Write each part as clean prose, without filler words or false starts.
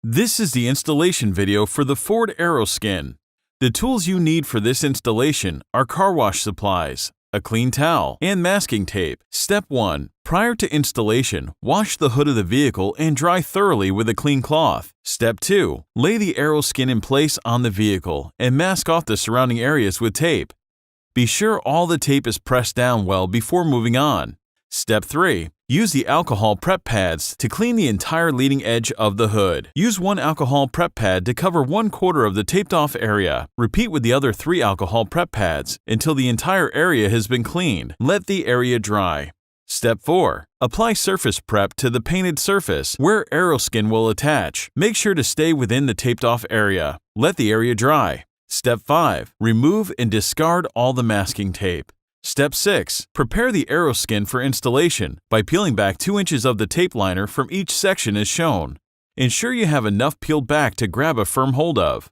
This is the installation video for the Ford Aeroskin. The tools you need for this installation are car wash supplies, a clean towel, and masking tape. Step 1. Prior to installation, wash the hood of the vehicle and dry thoroughly with a clean cloth. Step 2. Lay the Aeroskin in place on the vehicle and mask off the surrounding areas with tape. Be sure all the tape is pressed down well before moving on. Step 3. Use the alcohol prep pads to clean the entire leading edge of the hood. Use one alcohol prep pad to cover 1/4 of the taped off area. Repeat with the other 3 alcohol prep pads until the entire area has been cleaned. Let the area dry. Step 4. Apply surface prep to the painted surface where Aeroskin will attach. Make sure to stay within the taped off area. Let the area dry. Step 5. Remove and discard all the masking tape. Step 6. Prepare the Aeroskin for installation by peeling back 2 inches of the tape liner from each section as shown. Ensure you have enough peeled back to grab a firm hold of.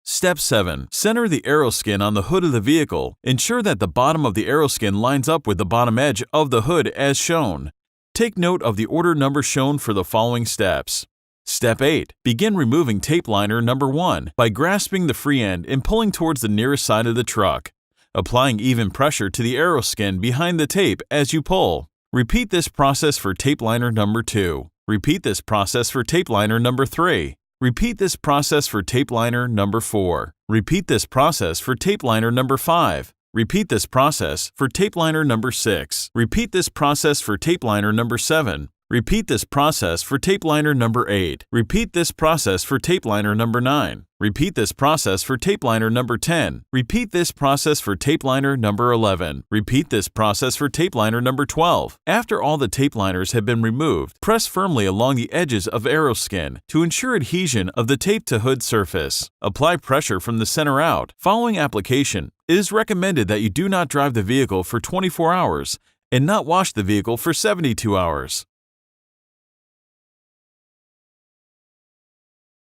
Step 7. Center the Aeroskin on the hood of the vehicle. Ensure that the bottom of the Aeroskin lines up with the bottom edge of the hood as shown. Take note of the order number shown for the following steps. Step 8. Begin removing tape liner number 1 by grasping the free end and pulling towards the nearest side of the truck, applying even pressure to the Aeroskin behind the tape as you pull. Repeat this process for tape liner number 2. Repeat this process for tape liner number 3. Repeat this process for tape liner number 4. Repeat this process for tape liner number 5. Repeat this process for tape liner number 6. Repeat this process for tape liner number 7. Repeat this process for tape liner number 8. Repeat this process for tape liner number 9. Repeat this process for tape liner number 10. Repeat this process for tape liner number 11. Repeat this process for tape liner number 12. After all the tape liners have been removed, press firmly along the edges of Aeroskin to ensure adhesion of the tape to hood surface. Apply pressure from the center out. Following application, it is recommended that you do not drive the vehicle for 24 hours and not wash the vehicle for 72 hours.